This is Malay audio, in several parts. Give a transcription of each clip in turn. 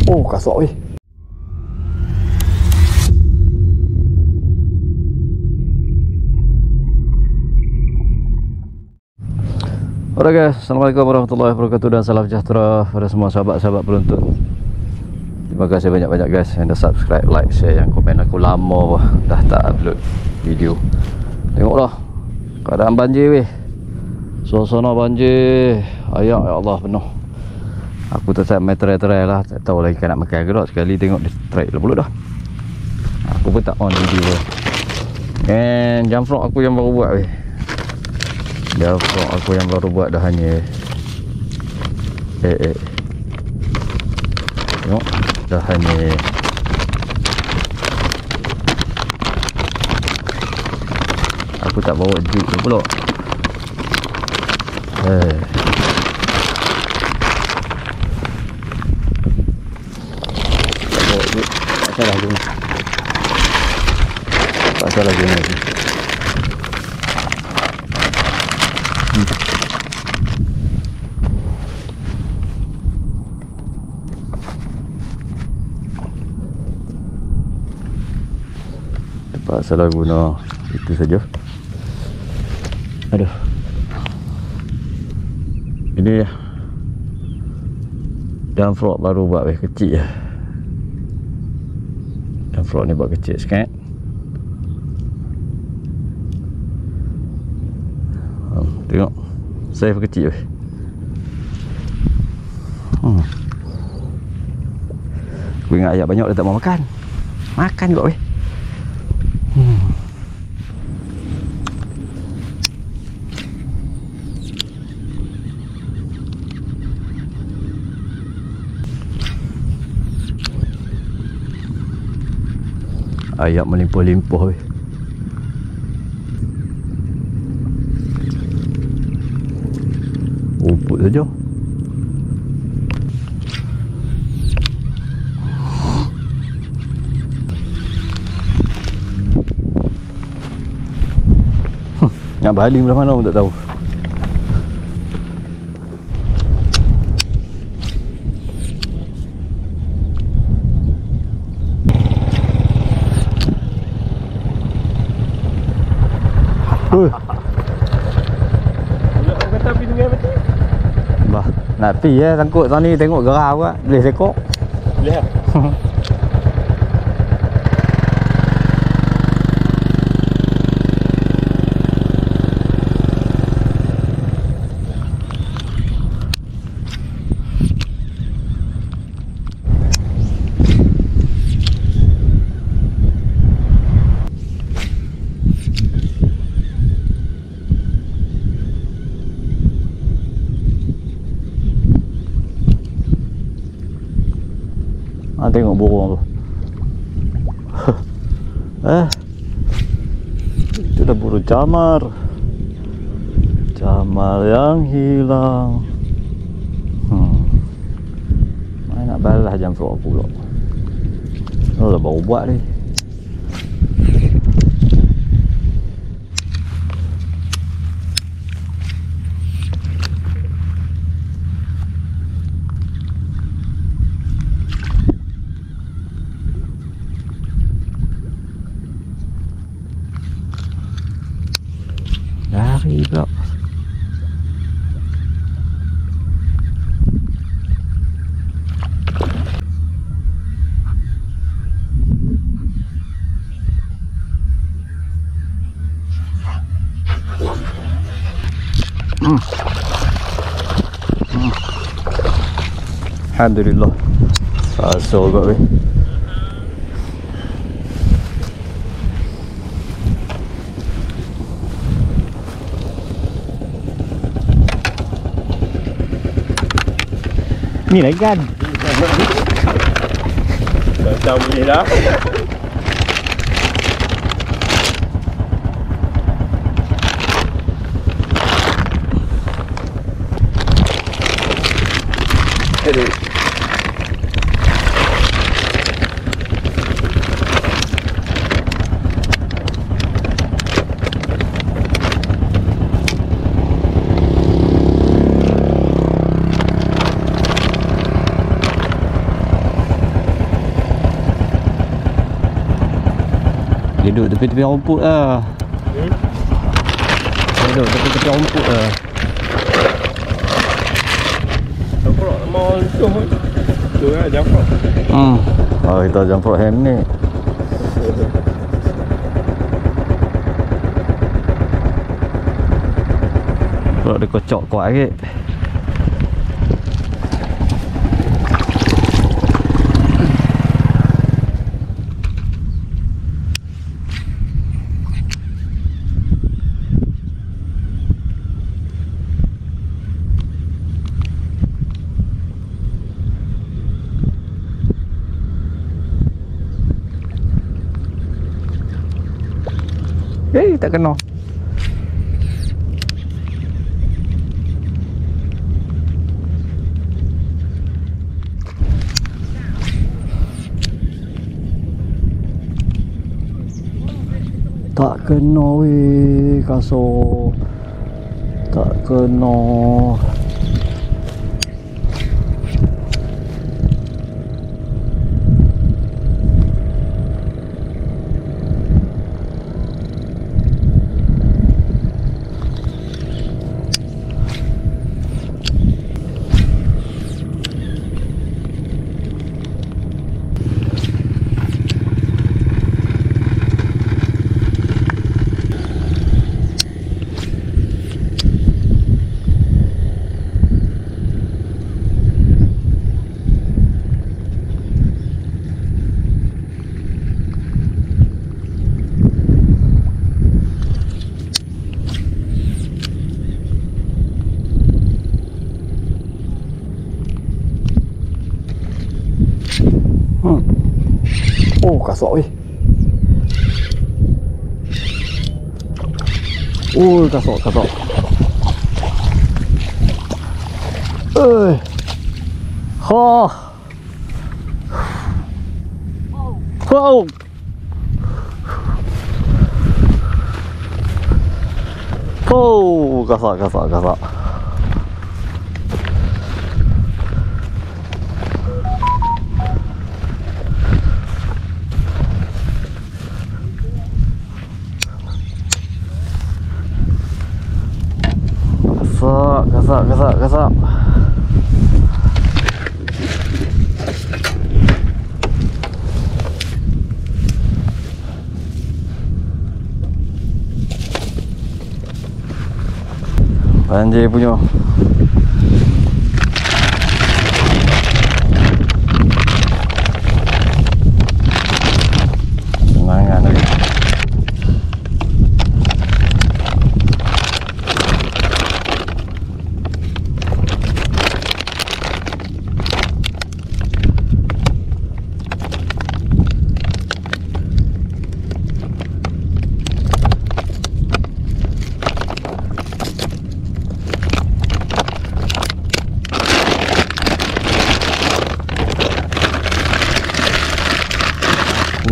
Oh, kasar weh. Alright guys, Assalamualaikum warahmatullahi wabarakatuh dan salam sejahtera pada semua sahabat-sahabat penuntut. Terima kasih banyak-banyak guys yang dah subscribe, like, share, yang komen. Aku lama dah tak upload video. Tengoklah keadaan banjir weh. Suasana banjir. Ayak ya Allah penuh. Aku tak main terai-terai lah. Tak tahu lagi kan nak makan ke tak. Sekali tengok dia terai lah pula dah. Aku pun tak on video. And jump vlog aku yang baru buat weh. Jump vlog aku yang baru buat dah hanya tengok dah hanya aku tak bawa jeep tu pula. Tak bawa jeep. Tak salah guna. Tak salah guna lagi. Tak salah guna. Itu saja. Aduh. Ini dump frog baru buat kecil je. Dump frog ni buat kecil sikit. Tengok. Save kecil je. Aku ingat ayat banyak dia tak mau makan. Makan juga weh. Ayam melimpah-limpah weh. Rumput saja. Nak baling belah mana pun tak tahu. Kata pergi dengan betul. Bah, nak pi sangkut sana ni tengok gerau ah, boleh sekok. Boleh. Tengok burung tu. Itu dah burung camar. Camar yang hilang. Mana nak balas jam vlog pula. Oh, dah baru buat ni. Lari pula. Alhamdulillah. Asal juga weh. Ni lagi kan. Tak boleh dah. Aduh. duduk tepi-tepi rumput lah. Duduk tepi-tepi rumput lah. Jamprok mau untung pun. Tu kan jamprok. Oh, kita jamprok ham ni. Kalau dia kocok kuat sikit. Tak kena. Tak kena weh kasut. Tak kena. Oh, kasut weh. Oh, kasut. Ha. Wow. Oh, kasut. Gasak. Banjir punya. Semangat lagi.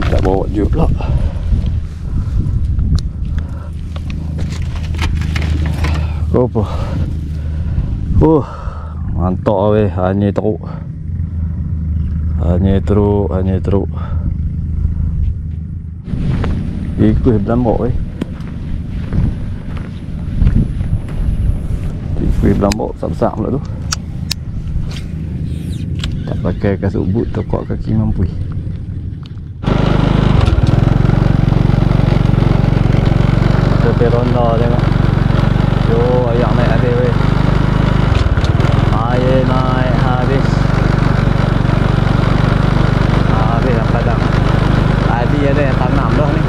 Tak bawa dia pula. Apa? Mantap weh, hanya teruk. Ikut belambak weh. Ikut belambak besar-besar pula tu. Tak pakai kasut boot, tekak kaki mampu. Kita ronda tengok. Yo, ayak naik habis weh. Air naik habis. Habis dah padam. Tadi ada yang tanam dah ni.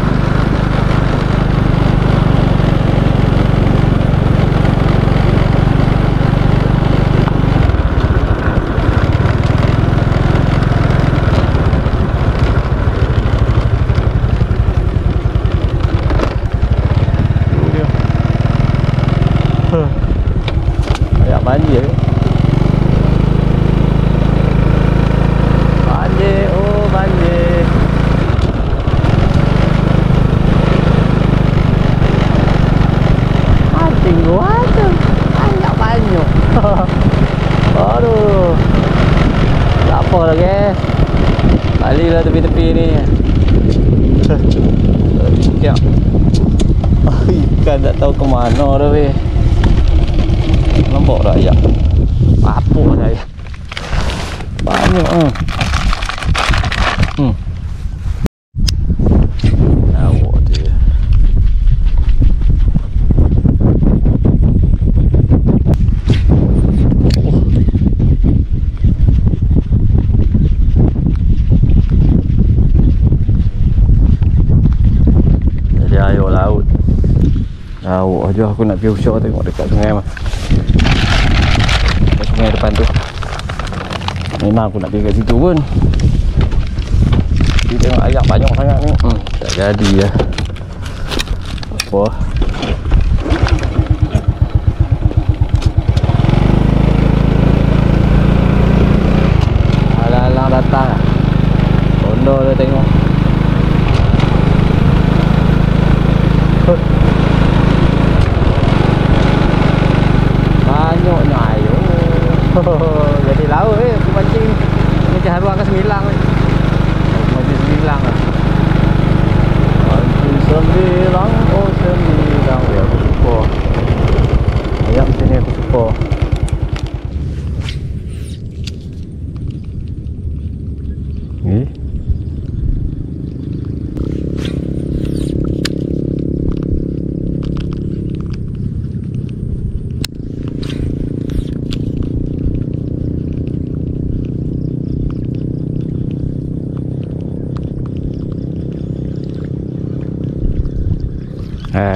Ayak banjir. Banjir. Anjing gua tu. Banyak. Aduh. Tak apa lah guys. Balilah tepi-tepi ni. siap. Ikan tak tahu ke mana dah weh. Nampak tak ayam? Apa saya? Banyak awak dia. Jadi air laut. Awak aja aku nak pergi usah tengok dekat sungai mah. Sungai depan tu. Memang aku nak pergi kat situ pun. Dia tengok ayam banyak sangat ni. Tak jadi lah. Apa? Alang-alang datang lah. Kondo dia tengok. Banyaknya air. Jadi laut aku pancing. Macam haruan ke Sembilang ni. Macam Sembilang lah. Pancing Sembilang, oh Sembilang. Ya aku suka. Ayam sini aku suka. Ni.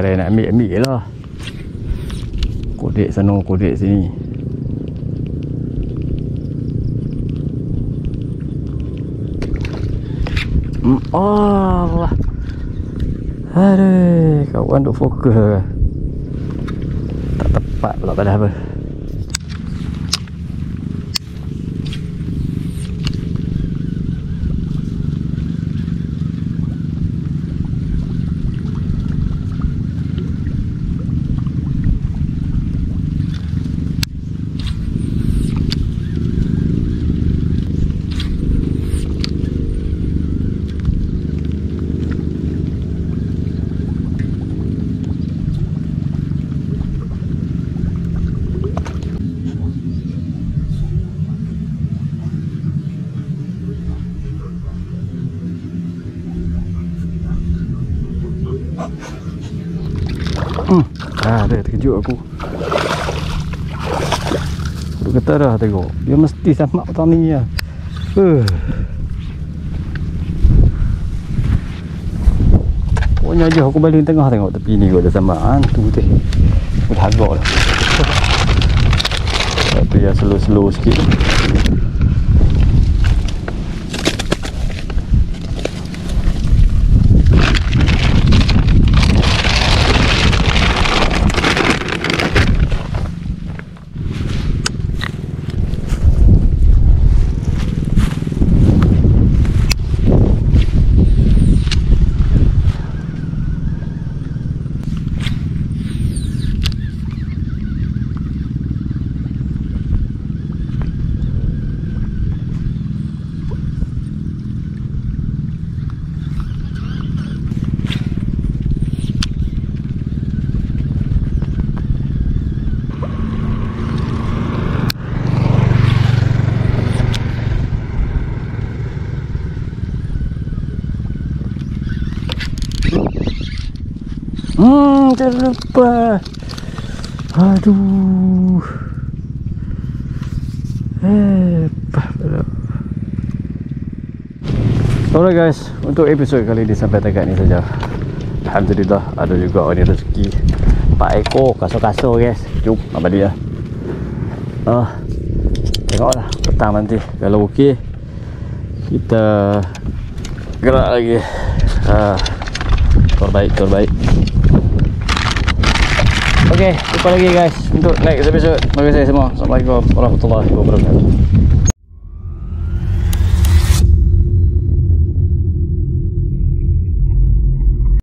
Dia nak ambil lah. Kodek sana, kodek sini. Allah. Aduh, kawan duk fokus lah. Tak tepat pula pada apa. Dia terkejut aku. Aku kata dah tengok. Dia mesti samak petang ni lah. Pokoknya aja aku balik tengah tengok tepi ni kot dah samak. Hantu tu. Aku dah agak dah. Tapi yang slow-slow sikit. Terlupa. Aduh. Alright guys, untuk episod kali ini sampai dekat ni saja. Alhamdulillah ada juga ni rezeki 4 ekor kasar-kasar guys. Jom apa dia. Tengoklah petang nanti kalau okey kita gerak lagi. Terbaik. Okey, jumpa lagi guys untuk next episode. Terima kasih semua. Assalamualaikum warahmatullahi wabarakatuh.